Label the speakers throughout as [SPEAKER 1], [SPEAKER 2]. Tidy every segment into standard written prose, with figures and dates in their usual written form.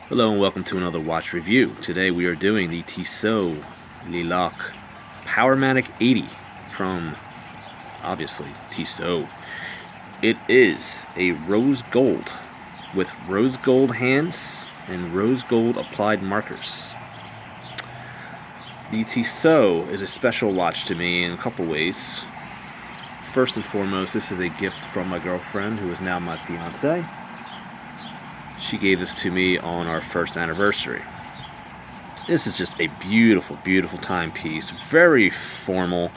[SPEAKER 1] Hello and welcome to another watch review. Today we are doing the Tissot Lilac Powermatic 80 from, obviously, Tissot. It is a rose gold with rose gold hands and rose gold applied markers. The Tissot is a special watch to me in a couple ways. First and foremost, this is a gift from my girlfriend, who is now my fiance. She gave this to me on our first anniversary. This is just a beautiful, beautiful timepiece. Very formal.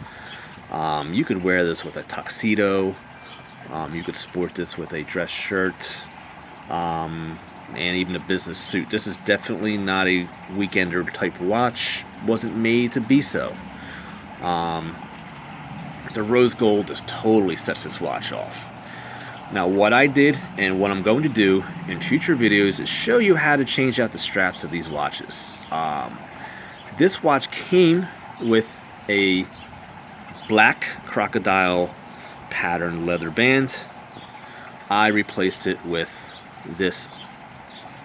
[SPEAKER 1] You could wear this with a tuxedo. You could sport this with a dress shirt. And even a business suit. This is definitely not a weekender type watch. Wasn't made to be so. The rose gold just totally sets this watch off. Now what I did and what I'm going to do in future videos is show you how to change out the straps of these watches. This watch came with a black crocodile pattern leather band. I replaced it with this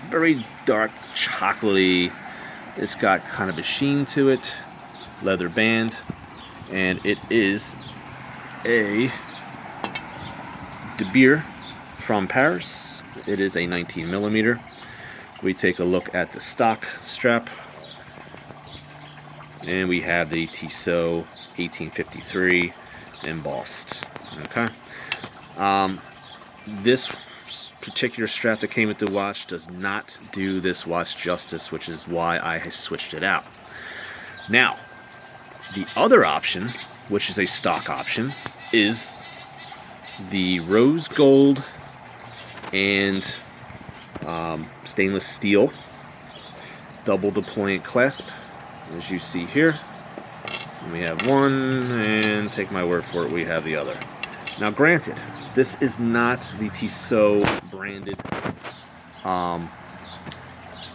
[SPEAKER 1] very dark chocolatey, it's got kind of a sheen to it, leather band, and it is a De Beer from Paris. It is a 19mm. We take a look at the stock strap, and we have the Tissot 1853 embossed. Okay. This particular strap that came with the watch does not do this watch justice, which is why I switched it out. Now, the other option, which is a stock option, is the rose gold and stainless steel double deployant clasp, as you see here. And we have one, and take my word for it, we have the other. Now granted, this is not the Tissot branded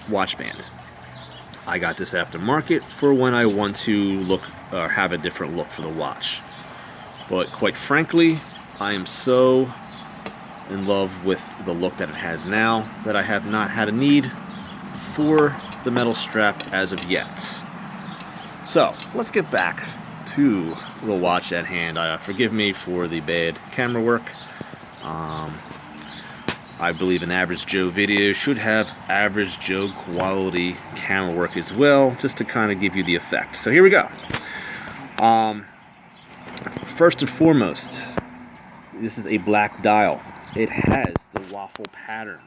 [SPEAKER 1] watch band. I got this aftermarket for when I want to look or have a different look for the watch. But quite frankly, I am so in love with the look that it has now that I have not had a need for the metal strap as of yet. So let's get back to the watch at hand. Forgive me for the bad camera work. I believe an Average Joe video should have Average Joe quality camera work as well, just to kind of give you the effect. So here we go. First and foremost, this is a black dial. It has the waffle pattern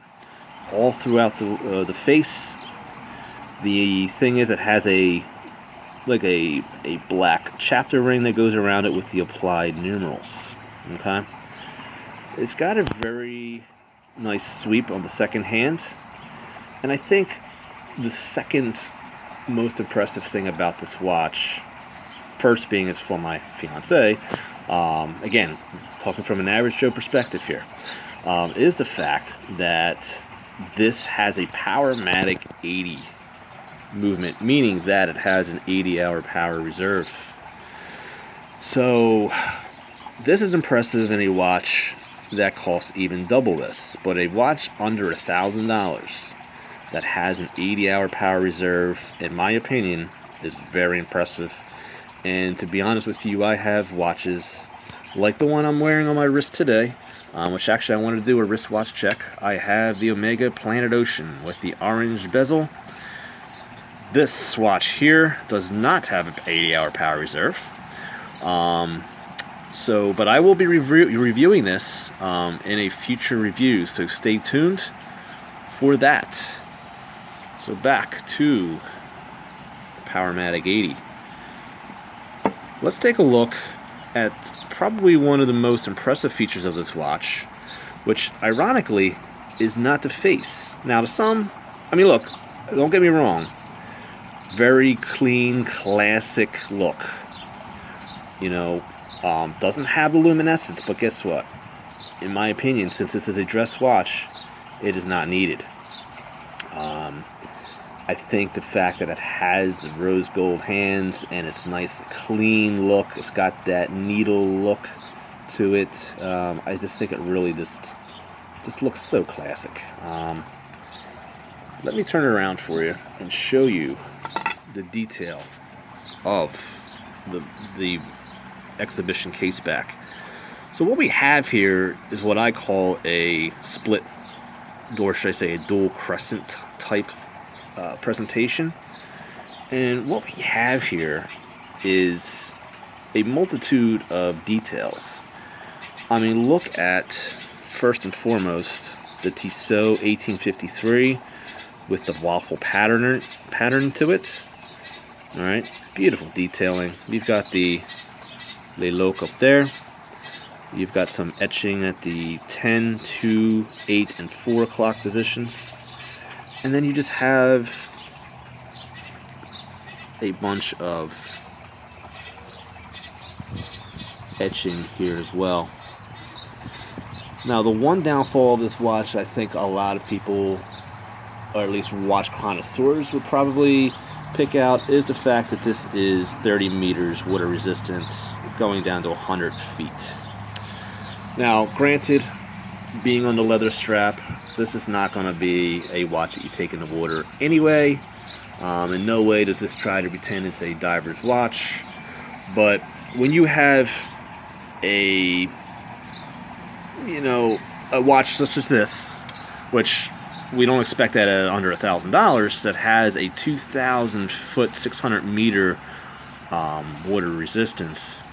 [SPEAKER 1] all throughout the face. The thing is, it has a black chapter ring that goes around it with the applied numerals. Okay, it's got a very nice sweep on the second hand, and I think the second most impressive thing about this watch, first being it's for my fiance, again, talking from an Average Joe perspective here, is the fact that this has a Powermatic 80 movement, meaning that it has an 80-hour power reserve. So this is impressive in a watch that costs even double this, but a watch under $1,000 that has an 80-hour power reserve, in my opinion, is very impressive. And to be honest with you, I have watches like the one I'm wearing on my wrist today, which actually I wanted to do a wristwatch check. I have the Omega Planet Ocean with the orange bezel. This watch here does not have an 80-hour power reserve. But I will be reviewing this in a future review, so stay tuned for that. So back to the Powermatic 80. Let's take a look at probably one of the most impressive features of this watch, which ironically is not the face. Now to some, I mean, look, don't get me wrong, very clean, classic look. You know, doesn't have the luminescence, but guess what? In my opinion, since this is a dress watch, it is not needed. I think the fact that it has the rose gold hands and its nice clean look, it's got that needle look to it. I just think it really just looks so classic. let me turn it around for you and show you the detail of the exhibition case back. So what we have here is what I call a split, or should I say a dual crescent type presentation. And what we have here is a multitude of details. I mean, look at, first and foremost, the Tissot 1853 with the waffle pattern to it. All right, beautiful detailing. You've got the Le Loc up there. You've got some etching at the 10, 2, 8, and 4 o'clock positions. And then you just have a bunch of etching here as well. Now, the one downfall of this watch, I think a lot of people, or at least watch connoisseurs, would probably pick out, is the fact that this is 30 meters water resistant, going down to 100 feet. Now, granted, being on the leather strap, this is not going to be a watch that you take in the water anyway. In no way does this try to pretend it's a diver's watch. But when you have a watch such as this, which we don't expect that at under $1,000, that has a 2,000 foot, 600 meter water resistance,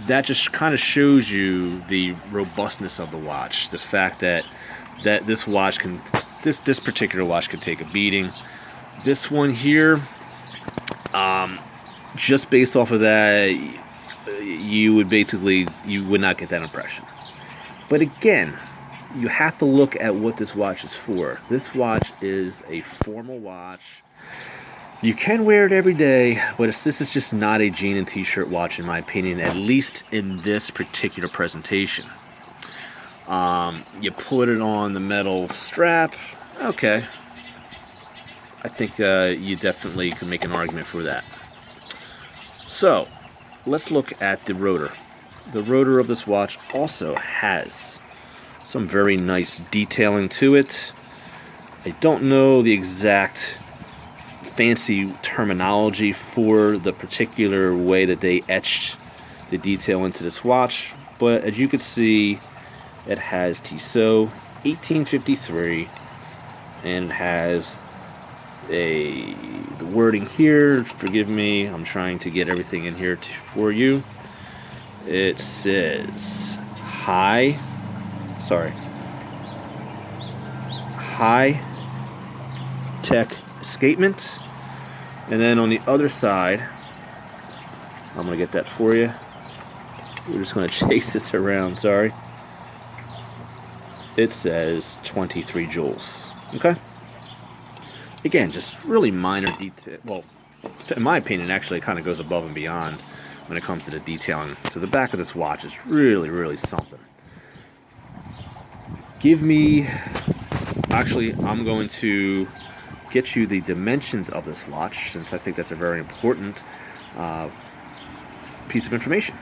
[SPEAKER 1] that just kind of shows you the robustness of the watch. The fact that this watch can, this particular watch can take a beating. This one here, just based off of that, you would not get that impression. But again, you have to look at what this watch is for. This watch is a formal watch. You can wear it every day, but this is just not a jean and t-shirt watch, in my opinion, at least in this particular presentation. You put it on the metal strap, okay. I think you definitely can make an argument for that. So, let's look at the rotor. The rotor of this watch also has some very nice detailing to it. I don't know the exact fancy terminology for the particular way that they etched the detail into this watch, but as you can see, it has Tissot 1853, and it has the wording here. Forgive me, I'm trying to get everything in here for you. It says high tech escapement, and then on the other side, I'm gonna get that for you. We're just gonna chase this around, sorry. It says 23 joules. Okay, again, just really minor detail. Well, in my opinion, actually, it kind of goes above and beyond when it comes to the detailing. So the back of this watch is really, really something. Actually, I'm going to get you the dimensions of this watch, since I think that's a very important piece of information.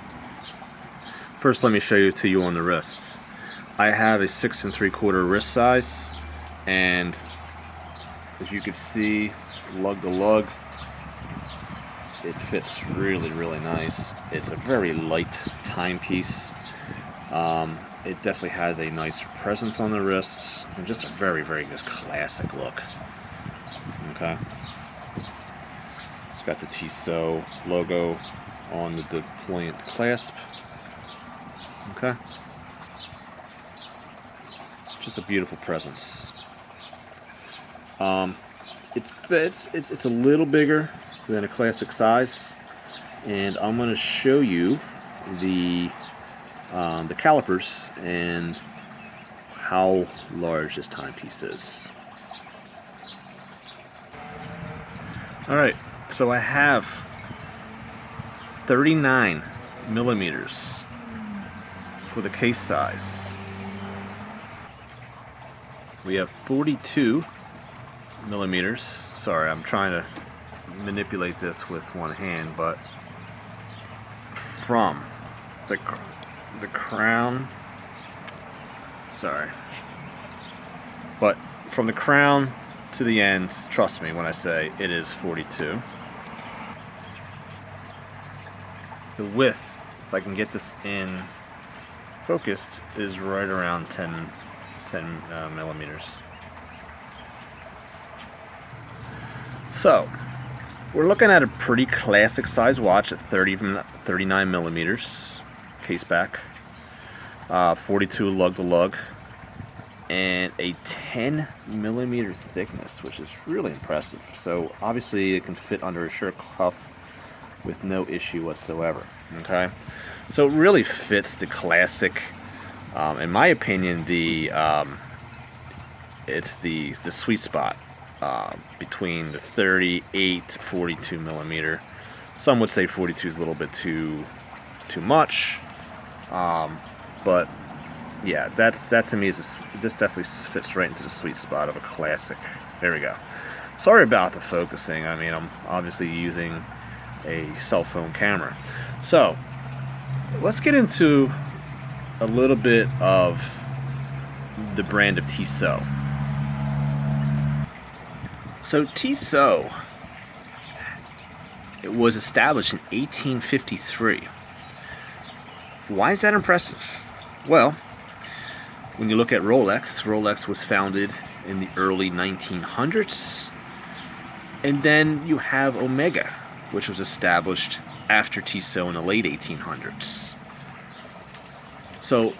[SPEAKER 1] First, let me show you to you on the wrists. I have a 6 3/4 wrist size, and as you can see, lug to lug, it fits really, really nice. It's a very light timepiece. It definitely has a nice presence on the wrists, and just a very, very just classic look. Okay. It's got the Tissot logo on the deployant clasp. Okay. It's just a beautiful presence. It's a little bigger than a classic size, and I'm going to show you the calipers and how large this timepiece is. Alright, so I have 39 millimeters for the case size. We have 42 millimeters. Sorry, I'm trying to manipulate this with one hand, but from the crown, sorry, but from the crown to the end. Trust me when I say it is 42. The width, if I can get this in focused, is right around 10 millimeters. So we're looking at a pretty classic size watch at 39 millimeters case back, 42 lug to lug, and a 10 millimeter thickness, which is really impressive. So obviously it can fit under a shirt cuff with no issue whatsoever. Okay, so it really fits the classic. In my opinion, it's the sweet spot between the 38 to 42 millimeter. Some would say 42 is a little bit too much, but yeah, that to me is this definitely fits right into the sweet spot of a classic. There we go. Sorry about the focusing. I mean, I'm obviously using a cell phone camera. So let's get into a little bit of the brand of Tissot. So Tissot, it was established in 1853. Why is that impressive? Well, when you look at Rolex was founded in the early 1900s. And then you have Omega, which was established after Tissot in the late 1800s. So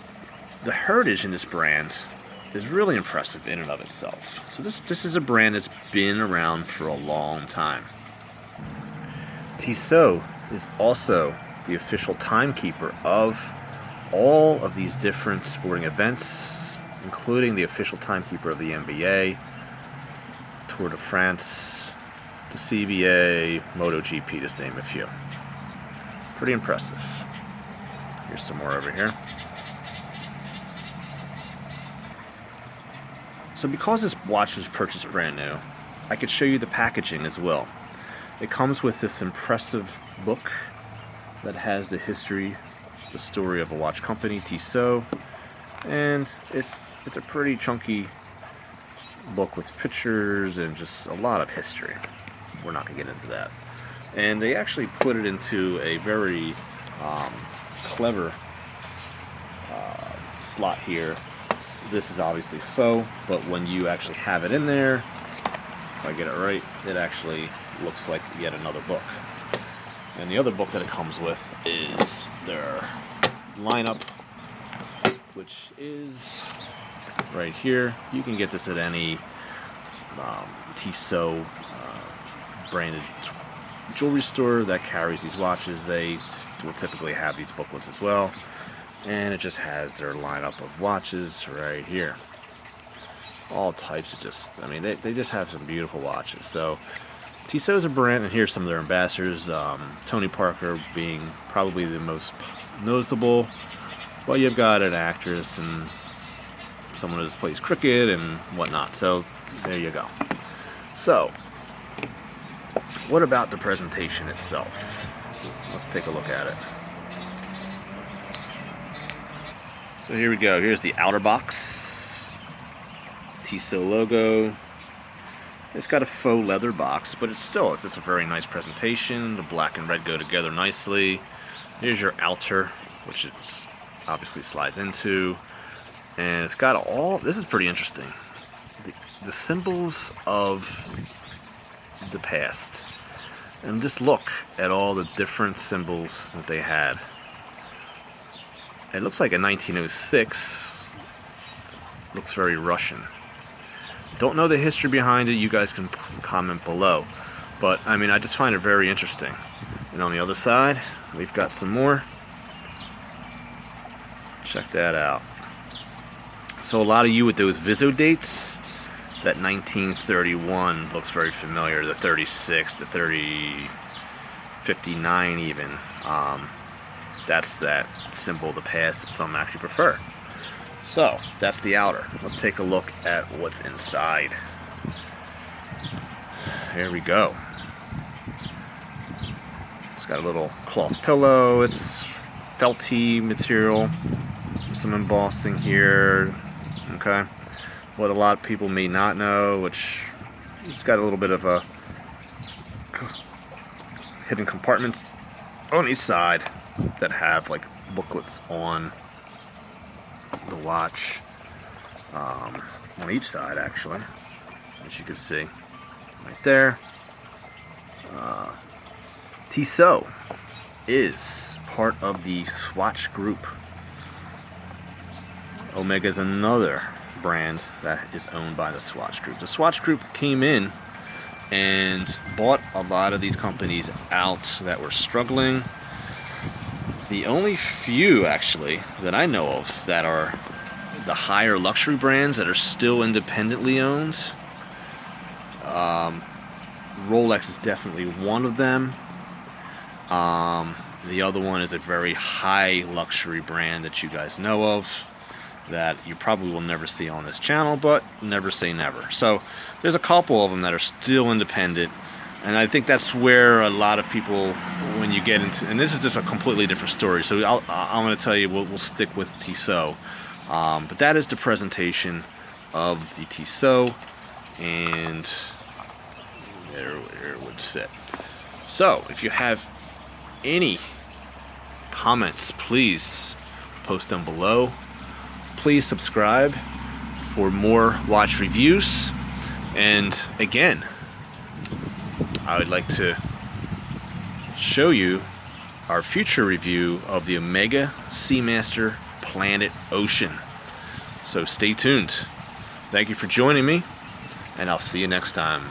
[SPEAKER 1] the heritage in this brand is really impressive in and of itself. So this is a brand that's been around for a long time. Tissot is also the official timekeeper of all of these different sporting events, including the official timekeeper of the NBA, Tour de France, the CBA, MotoGP, just to name a few. Pretty impressive. Here's some more over here. So because this watch was purchased brand new, I could show you the packaging as well. It comes with this impressive book that has the history, the story of a watch company, Tissot, and it's a pretty chunky book with pictures and just a lot of history. We're not going to get into that. And they actually put it into a very clever slot here. This is obviously faux, but when you actually have it in there, if I get it right, it actually looks like yet another book. And the other book that it comes with is their lineup, which is right here. You can get this at any Tissot branded jewelry store that carries these watches. They will typically have these booklets as well. And it just has their lineup of watches right here. All types of they just have some beautiful watches. So Tissot is a brand, and here's some of their ambassadors. Tony Parker being probably the most noticeable. Well, you've got an actress and someone who plays cricket and whatnot. So there you go. So what about the presentation itself? Let's take a look at it. So here we go. Here's the outer box. Tissot logo. It's got a faux leather box, but it's a very nice presentation. The black and red go together nicely. Here's your outer, which it obviously slides into. And it's got this is pretty interesting. The symbols of the past. And just look at all the different symbols that they had. It looks like a 1906. Looks very Russian. Don't know the history behind it. You guys can comment below. But, I mean, I just find it very interesting. And on the other side, we've got some more. Check that out. So a lot of you with those Vizzo dates, that 1931 looks very familiar. The 36, the 59 even. That's that symbol of the past that some actually prefer. So, that's the outer. Let's take a look at what's inside. Here we go. It's got a little cloth pillow. It's felty material. Some embossing here. Okay. What a lot of people may not know, which It's got a little bit of a hidden compartments on each side that have like booklets on the watch, on each side actually, as you can see right there. Tissot is part of the Swatch Group. Omega is another brand that is owned by the Swatch Group. The Swatch Group came in and bought a lot of these companies out that were struggling. The only few actually that I know of that are the higher luxury brands that are still independently owned, Rolex is definitely one of them. The other one is a very high luxury brand that you guys know of that you probably will never see on this channel, but never say never. So there's a couple of them that are still independent, and I think that's where a lot of people, when you get into, and this is just a completely different story, so I'm going to tell you, we'll stick with Tissot, but that is the presentation of the Tissot, and there it would sit. So if you have any comments, please post them below. Please subscribe for more watch reviews, and again, I would like to show you our future review of the Omega Seamaster Planet Ocean. So stay tuned. Thank you for joining me, and I'll see you next time.